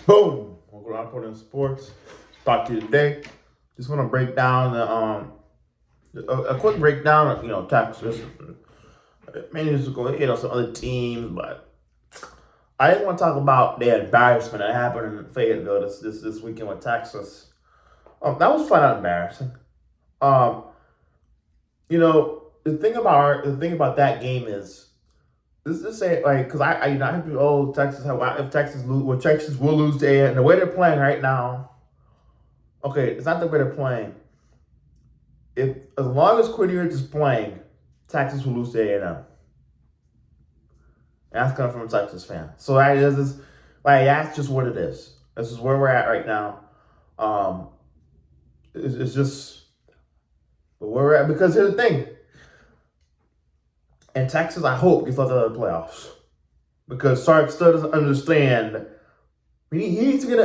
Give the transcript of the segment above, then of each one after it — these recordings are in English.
Boom! Welcome to Output in Sports. Talk to you today. Just want to break down a quick breakdown of Texas. Mainly just go some other teams, but I didn't want to talk about the embarrassment that happened in Fayetteville this weekend with Texas. That was flat out embarrassing. Um, the thing about that game is this is say like because I hear people, oh, Texas, if Texas lose, well, Texas will lose to A, and the way they're playing right now. Okay, it's not the way they're playing. If as long as Quinn is playing, Texas will lose to A&M. And that's coming from a Texas fan. So that's just what it is. This is where we're at right now. Um, it's just where we're at because here's the thing. And Texas, I hope, gets left out of the playoffs because Sark still doesn't understand. He needs to get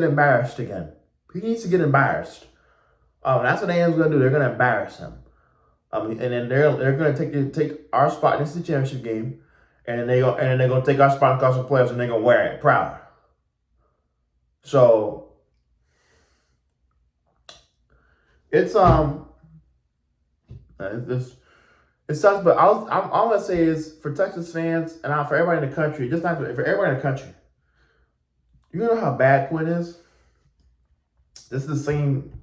embarrassed again. He needs to get embarrassed. That's what A&M's gonna do. They're gonna embarrass him. And then they're gonna take our spot in the championship game, and then they're gonna take our spot in the college playoffs, and they're gonna wear it proud. So it's it sucks, but all I'm gonna say is for Texas fans and for everybody in the country, just not for everybody in the country. You know how bad Quinn is. This is the same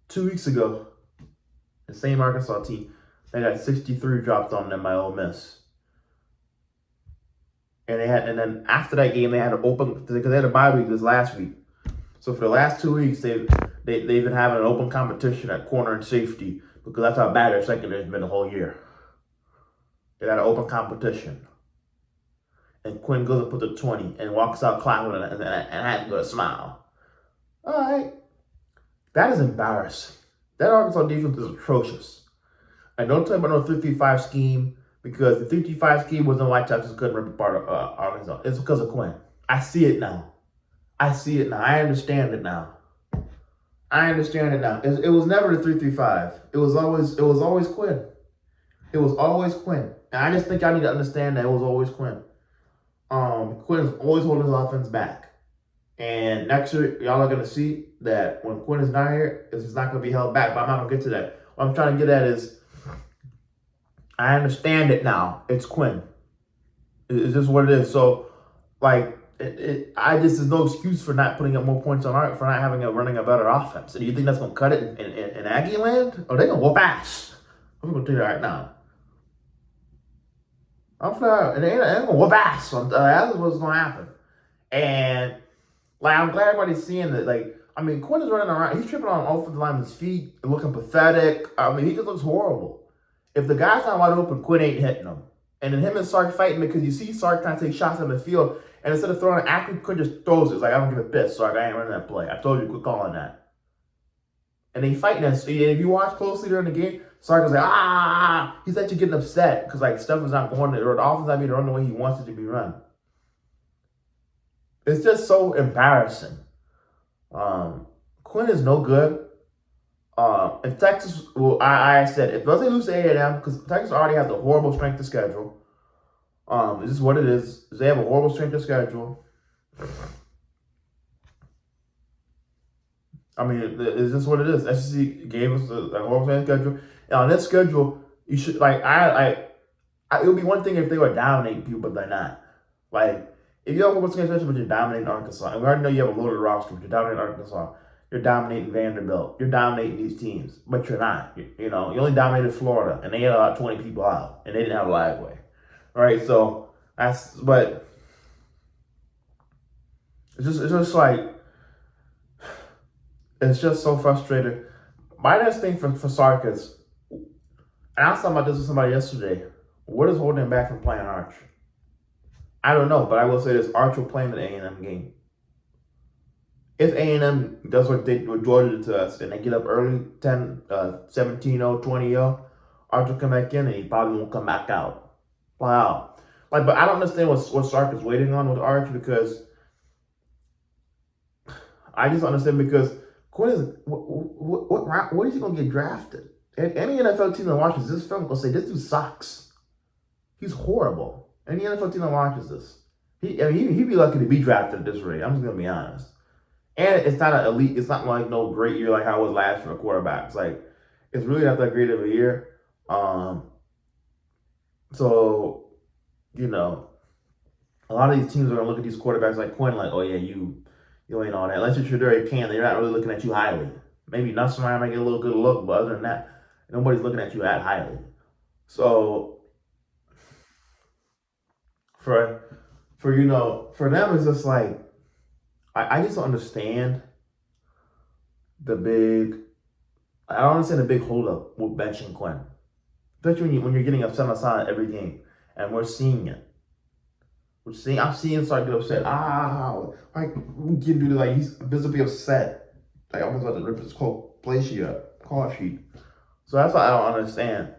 2 weeks ago. The same Arkansas team. They got 63 dropped on them by Ole Miss. And then after that game they had to open because they had a bye week this last week. So for the last 2 weeks they've been having an open competition at corner and safety because that's how bad their secondary's been the whole year. They got an open competition. And Quinn goes and puts a 20 and walks out clapping and had to smile. All right. That is embarrassing. That Arkansas defense is atrocious. And don't tell me about no 3-3-5 scheme because the 3-3-5 scheme wasn't why Texas couldn't rip apart Arkansas. It's because of Quinn. I see it now. I understand it now. It was never the 3-3-5. It was always Quinn. It was always Quinn. And I just think I need to understand that it was always Quinn. Quinn is always holding his offense back. And next year, y'all are going to see that when Quinn is not here, it's not going to be held back. But I'm not going to get to that. What I'm trying to get at is I understand it now. It's Quinn. It's just what it is. So, there's no excuse for not putting up more points for not running a better offense. And you think that's going to cut it in Aggie land? Or they're going to whoop ass. I'm going to tell you that right now. I'm flat, and they ain't going to whoop ass. That's what's going to happen. And I'm glad everybody's seeing that. Quinn is running around. He's tripping on offensive lineman's feet, looking pathetic. He just looks horrible. If the guy's not wide open, Quinn ain't hitting him. And then him and Sark fighting because you see Sark trying to take shots on the field, and instead of throwing an accurate, Quinn just throws it. It's like, I don't give a piss, Sark. I ain't running that play. I told you, quit calling that. And they fighting us. If you watch closely during the game, Sark was like, he's actually getting upset because stuff is not going, or the offense not being run the way he wants it to be run. It's just so embarrassing. Quinn is no good. And Texas, I said, if they lose to A&M, because Texas already has a horrible strength of schedule. This is what it is. They have a horrible strength of schedule. It's just what it is. SEC gave us a horrible strength of schedule. And on this schedule, you should, it would be one thing if they were dominating people, but they're not. If you have a horrible strength of schedule, but you're dominating Arkansas, and we already know you have a loaded roster, but you're dominating Arkansas. You're dominating Vanderbilt. You're dominating these teams, but you're not. You only dominated Florida, and they had about 20 people out, and they didn't have a live way. All right, so but it's just so frustrating. My next thing for Sark is, and I was talking about this with somebody yesterday. What is holding him back from playing Arch? I don't know, but I will say this: Arch will play in the A&M game. If A&M does what Georgia did to us and they get up early, 17-0, 20-0, Arch will come back in and he probably won't come back out. Wow. But I don't understand what Sark is waiting on with Arch because I just understand because Quinn is, what is he going to get drafted? Any NFL team that watches this film will say, this dude sucks. He's horrible. Any NFL team that watches this. He'd be lucky to be drafted at this rate. I'm just gonna be honest. And it's not an elite. It's not like no great year like how it was last for a quarterback. It's like it's really not that great of a year. Um, so you know, a lot of these teams are gonna look at these quarterbacks like Quinn, like, oh yeah, you ain't all that. Unless you're Tredario Can, they're not really looking at you highly. Maybe Nussmeier might get a little good look, but other than that, nobody's looking at you that highly. So for for them, it's just like I just don't understand the big. I don't understand the big holdup with benching Quinn, especially when you're getting upset on side every game, and we're seeing it. I'm seeing start to get upset. Like we can do this. Like he's visibly upset. Like almost about to rip his play sheet up, call sheet. So that's what I don't understand.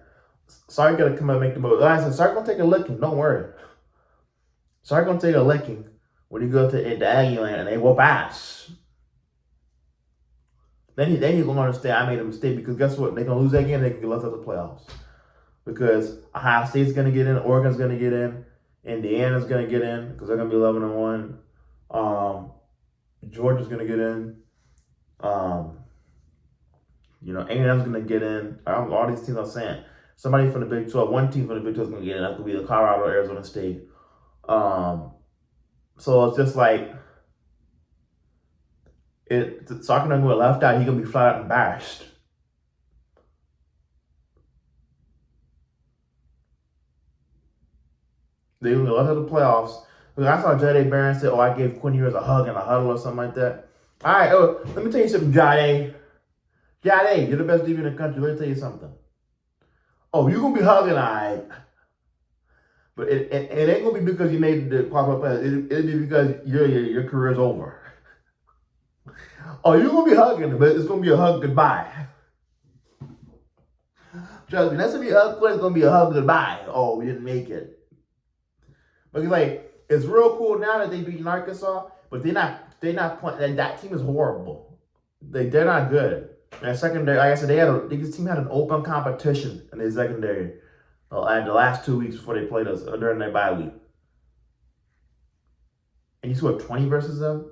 Sark gotta come and make the move. Like I said, Sark gonna take a licking. Don't worry. Sark gonna take a licking when you go to the Aggie land and they whoop ass. Then he's gonna understand I made a mistake because guess what? They're gonna lose that game. They can get left out the playoffs because Ohio State's gonna get in, Oregon's gonna get in, Indiana's gonna get in because they're gonna be 11-1. Georgia's gonna get in. A&M's gonna get in. All these teams I'm saying. Somebody from the Big 12, one team from the Big 12 is gonna get in. That could be the Colorado, Arizona State. So it's just like Sark gonna get left out. He's gonna be flat out embarrassed. They were left out of the playoffs. I saw Jade Barron say, "Oh, I gave Quinn Ewers a hug in a huddle or something like that." All right, let me tell you something, Jade. Jade, you're the best DB in the country. Let me tell you something. Oh, you're gonna be hugging, all right. But it ain't gonna be because you made the qualified playoffs. It'll be because your career's over. Oh, you're gonna be hugging, but it's gonna be a hug goodbye. Trust me, that's gonna be it's gonna be a hug goodbye. Oh, we didn't make it. But it's real cool now that they beat Arkansas, but they're not playing. That team is horrible. They're not good. And secondary, like I said, this team had an open competition in their secondary and the last 2 weeks before they played us during their bye week. And you scored 20 versus them?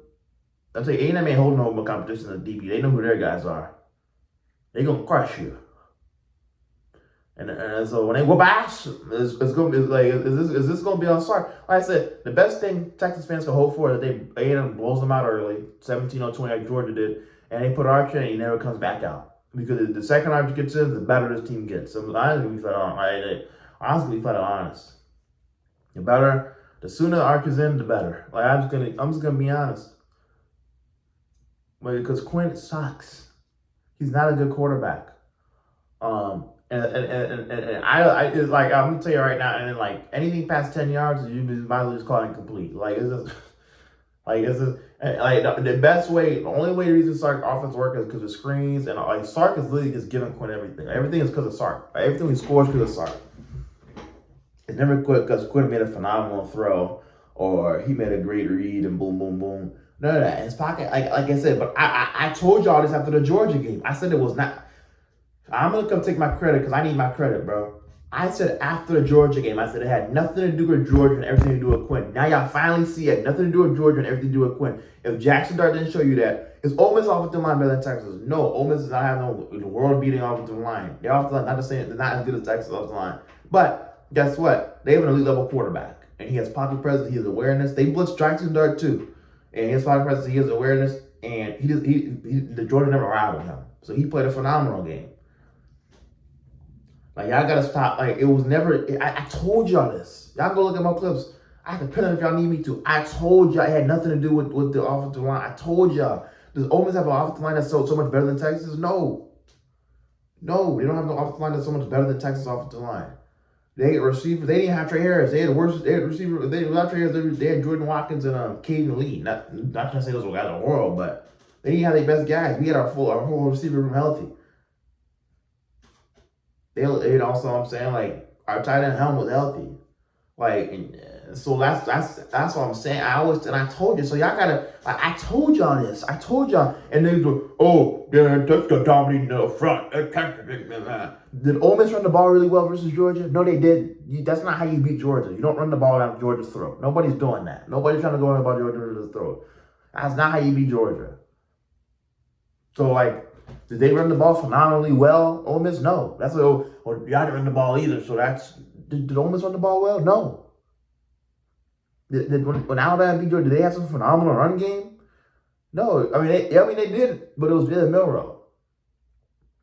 I'll tell you, A&M ain't holding no open competition in the DB. They know who their guys are. They're going to crush you. And so when they whoop ass, it's going to be like, is this going to be on Sark? Like I said, the best thing Texas fans can hope for is that A&M blows them out early, 17-20 like Georgia did, and they put Archer in and he never comes back out. Because the second Archer gets in, the better this team gets. So I'm going to be flat out honest. The sooner Archer's in, the better. Like I'm just gonna be honest. But because Quinn sucks. He's not a good quarterback. And I it's like I'm gonna tell you right now, and then like anything past 10 yards, you might as well just call it incomplete. The best way, the only way the reason Sark offense work is because of screens, and like Sark is literally just giving Quinn everything. Everything is because of Sark. Like, everything he scores because of Sark. It's never quit because Quinn made a phenomenal throw or he made a great read and boom, boom, boom. None of that. His pocket, like I said, but I told y'all this after the Georgia game. I said it was not. I'm gonna come take my credit because I need my credit, bro. I said after the Georgia game, I said it had nothing to do with Georgia and everything to do with Quinn. Now y'all finally see it. Nothing to do with Georgia and everything to do with Quinn. If Jackson Dart didn't show you that, is Ole Miss offensive line better than Texas? No, Ole Miss does not have the world-beating offensive line. Their offensive line, not to say they're not as good as Texas offensive line, but guess what? They have an elite level quarterback, and he has pocket presence. He has awareness. They blitz Jackson Dart too, and he has pocket presence. He has awareness, and the Georgia never rattled him, so he played a phenomenal game. Like, y'all gotta stop. Like, it was never. I told y'all this. Y'all go look at my clips. I can pin it if y'all need me to. I told y'all it had nothing to do with the offensive line. I told y'all. Does Ole Miss have an offensive line that's so much better than Texas? No, they don't have no offensive line that's so much better than Texas offensive line. They had receivers. They didn't have Trey Harris. They had the worst. They had receivers. Without Trey Harris, they had Jordan Watkins and Caden Lee. Not trying to say those were guys in the world, but they didn't have their best guys. We had our whole receiver room healthy. They also, I'm saying, like, our tight end Helm was healthy. Like, so that's what I'm saying. I told you. So y'all gotta. I told y'all this. I told y'all, and they go, oh, yeah, that's the dominating the front. Did Ole Miss run the ball really well versus Georgia? No, they did. That's not how you beat Georgia. You don't run the ball down Georgia's throat. Nobody's doing that. Nobody's trying to go about Georgia's throat. That's not how you beat Georgia. So like, did they run the ball phenomenally well? Ole Miss, no. That's y'all didn't run the ball either. So did Ole Miss run the ball well? No. When Alabama beat Georgia, did they have some phenomenal run game? No. I mean, they did, but it was Jalen Milroe.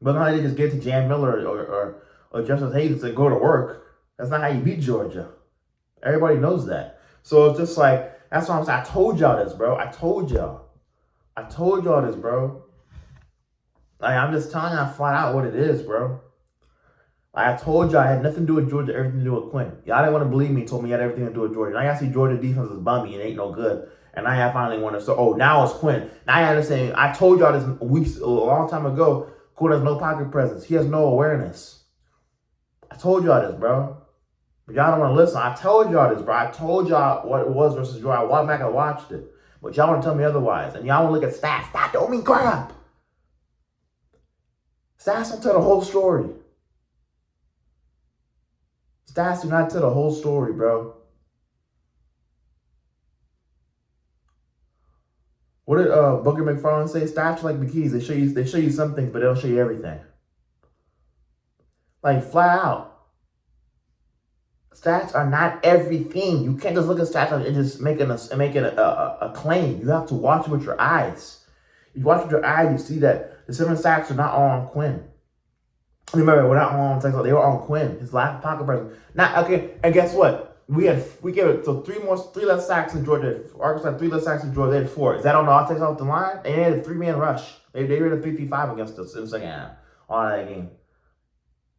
But not how they just get to Jan Miller or Justice Hayes and go to work. That's not how you beat Georgia. Everybody knows that. So it's just like, that's what I'm saying. I told y'all this, bro. I told y'all this, bro. Like, I'm just telling y'all flat out what it is, bro. Like, I told y'all I had nothing to do with Georgia, everything to do with Quinn. Y'all didn't want to believe me, told me you had everything to do with Georgia. Now y'all see Georgia defense is bummy and ain't no good. And now y'all finally want to say, oh, now it's Quinn. Now y'all saying, I told y'all this a long time ago, Quinn has no pocket presence. He has no awareness. I told y'all this, bro. But y'all don't want to listen. I told y'all this, bro. I told y'all what it was versus Georgia. I went back and watched it. But y'all want to tell me otherwise. And y'all want to look at stats. That don't mean crap. Stats don't tell the whole story. Stats do not tell the whole story, bro. What did Booker McFarland say? Stats are like bikinis. They show you some things, but they don't show you everything. Like, flat out. Stats are not everything. You can't just look at stats and just make a claim. You have to watch it with your eyes. If you watch with your eyes, you see that the 7 sacks are not all on Quinn. Remember, we're not all on Texas. They were on Quinn. His lack of pocket presence. Now, okay, and guess what? We gave it so three less sacks in Georgia. Arkansas had 3 less sacks in Georgia. They had 4. Is that on the offense off the line? And they had a 3-man rush. They ran a 3-5 against us in the second half on that game.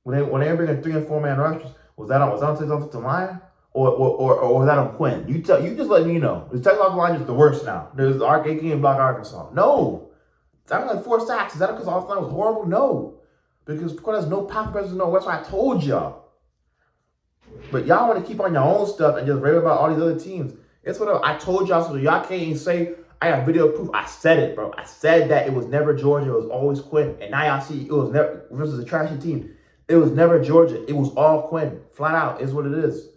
When they were bringing 3 and 4-man rushes, was that on Texas off the line? Or was that on Quinn? You just let me know. The Texas off the line is the worst now. There's they can't block Arkansas. No. That was like 4 sacks. Is that because the off line was horrible? No. Because Quinn has no pocket presence, no. That's why I told y'all. But y'all want to keep on your own stuff and just rave about all these other teams. It's whatever. I told y'all, so y'all can't even say I have video proof. I said it, bro. I said that it was never Georgia. It was always Quinn. And now y'all see it was never versus a trashy team. It was never Georgia. It was all Quinn. Flat out is what it is.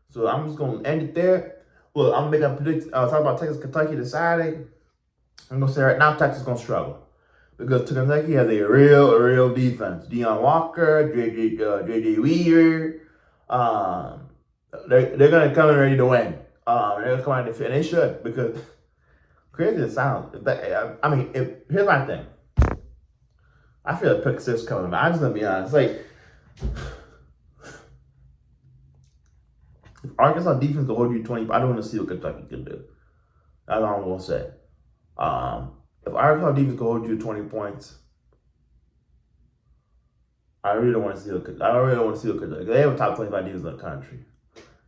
So I'm just going to end it there. Look, I'm going to make a prediction. Talk about Texas, Kentucky this Saturday. I'm going to say right now Texas is going to struggle. Because Kentucky has a real defense. Deion Walker, J.J. Weaver. They're going to come in ready to win. They're going to come out and defend. And they should. Because crazy as it sounds. I mean, here's my thing. I feel like pick 6 coming back. I'm just going to be honest. Like, if Arkansas defense can hold you 20, I don't want to see what Kentucky can do. That's all I'm going to say. If Arkansas defense can hold you 20 points, I really don't want to see what Kentucky. They have a top 25 defense in the country,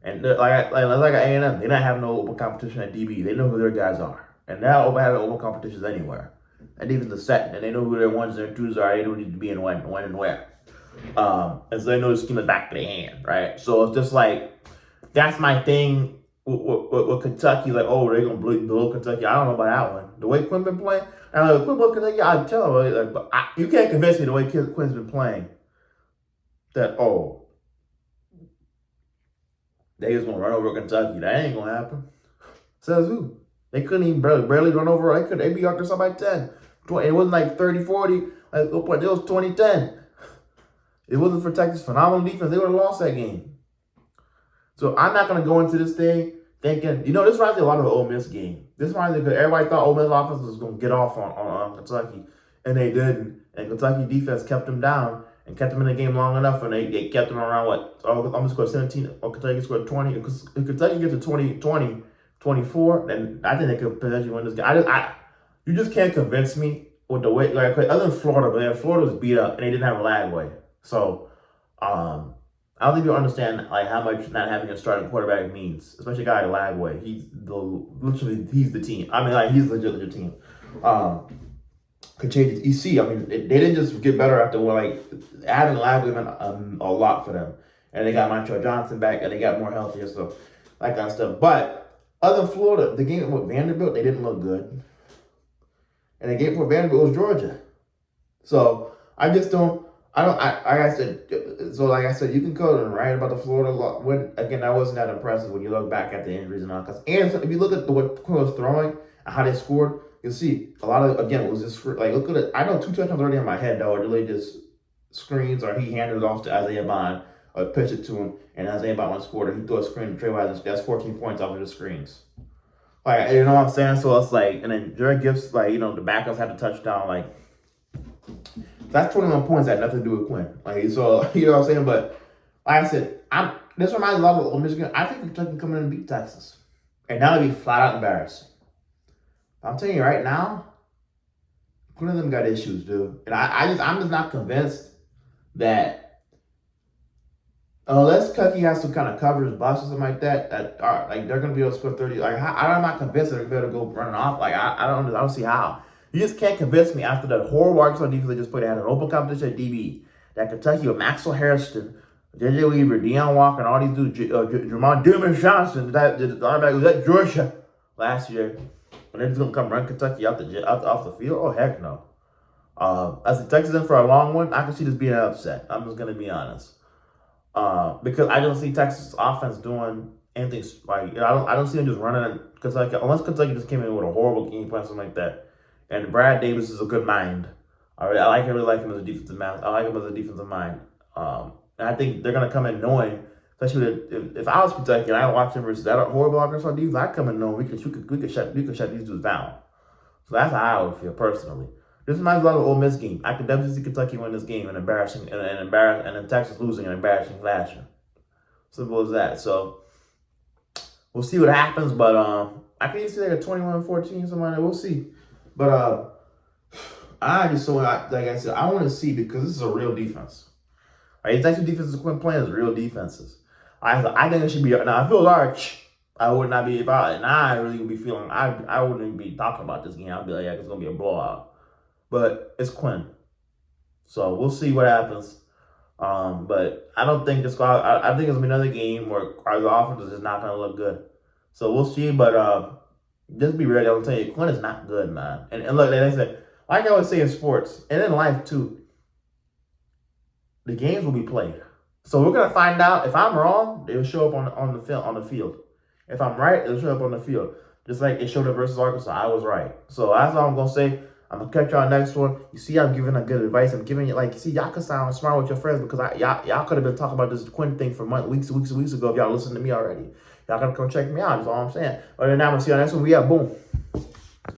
and like A&M, they don't have no open competition at DB. They know who their guys are, and now having open competitions anywhere. That defense is set, and they know who their 1s and their 2s are. They don't need to be in when and where. And so they know the scheme is back to the hand, right? So it's just like that's my thing. With Kentucky, like, oh, they're going to blow Kentucky. I don't know about that one. The way Quinn been playing, and like, Quinn blow Kentucky, I tell you, like, but you can't convince me the way Quinn's been playing that, oh, they just going to run over Kentucky. That ain't going to happen. Says who? They couldn't even barely run over. They beat Arkansas by 10. It wasn't like 30-40. Like, it was 20-10. It wasn't for Texas' phenomenal defense. They would have lost that game. So I'm not going to go into this thing thinking, this reminds me a lot of the Ole Miss game. This reminds me because everybody thought Ole Miss offense was going to get off on Kentucky, and they didn't. And Kentucky defense kept them down and kept them in the game long enough, and they kept them around, what? Almost scored 17, or Kentucky scored 20. If Kentucky gets to 24, then I think they could potentially win this game. You just can't convince me with the way, like, other than Florida, but Florida was beat up, and they didn't have a Lagway. So, I don't think you understand like how much not having a starting quarterback means, especially a guy like Lagway. He's the team. I mean, like, he's legit team. Could change EC. I mean, they didn't just get better after like adding Lagway meant a lot for them. and they got Montreal Johnson back, and they got more healthier, so that kind of stuff. But other than Florida, the game with Vanderbilt, they didn't look good, and the game for Vanderbilt was Georgia. So I just don't. Like I said, you can go and write about the Florida law. When again, that wasn't that impressive when you look back at the injuries and all. And if you look at what Quinn was throwing and how they scored, you'll see a lot of it was just like look at it. I know 2 touchdowns already in my head though, are really just screens, or he handed it off to Isaiah Bond or pitched it to him, and Isaiah Bond scored, or he threw a screen to Trey Wise. That's 14 points off of the screens. Like, you know what I'm saying? So it's like, and then Jared Gibbs, like, the backups had a touchdown. Like, that's 21 points that had nothing to do with Quinn. Like, so, you know what I'm saying? But, like I said, this reminds me a lot of Ole Michigan. I think Kentucky can come in and beat Texas. And that would be flat out embarrassing. I'm telling you right now, Quinn and them got issues, dude. And I'm just not convinced that unless Kentucky has to kind of cover his bus or something like that, like they're gonna be able to score 30. Like I'm not convinced they're gonna be able to go running off. Like I don't see how. You just can't convince me after that horrible Arkansas defense they just played. They had an open competition at DB that Kentucky with Maxwell Harrison, JJ Weaver, Deion Walker, and all these dudes, Jamon Dumas Johnson, that was at Georgia last year, and they're just gonna come run Kentucky off the field. Oh heck no. As the Texans in for a long one, I can see this being an upset. I'm just gonna be honest. Because I don't see Texas offense doing anything like I don't see them just running Kentucky unless Kentucky just came in with a horrible game plan, something like that. And Brad Davis is a good mind. I really like him as a defensive man. I like him as a defensive mind. And I think they're gonna come in knowing, especially if I was Kentucky and I watched him versus that horrible Arkansas defense, I'd come in knowing we could shut these dudes down. So that's how I would feel personally. This reminds me a lot of the Ole Miss game. I could definitely see Kentucky win this game and then Texas losing in embarrassing fashion. Simple as that. So we'll see what happens, but I can even see like a 21-14, something like that. We'll see. But like I said, I want to see because this is a real defense. These Texas defenses Quinn playing is real defenses. I think it should be. Now if it was Arch, I would not be. I really would be feeling. I wouldn't even be talking about this game. I'd be like, yeah, it's gonna be a blowout. But it's Quinn. So we'll see what happens. But I don't think this. I think it's gonna be another game where our offense is just not gonna look good. So we'll see. But just be ready. I'll tell you, Quinn is not good, man. And look, like I said, like I always say in sports and in life too, the games will be played. So we're gonna find out. If I'm wrong, it'll show up on the field. If I'm right, it'll show up on the field. Just like it showed up versus Arkansas, I was right. So that's all I'm gonna say. I'm gonna catch y'all next one. You see, I'm giving a good advice. I'm giving you y'all can sound smart with your friends because y'all could have been talking about this Quinn thing for weeks ago if y'all listened to me already. Y'all gotta come check me out. That's all I'm saying. Other than that, I'm gonna see y'all next one. We out. Boom.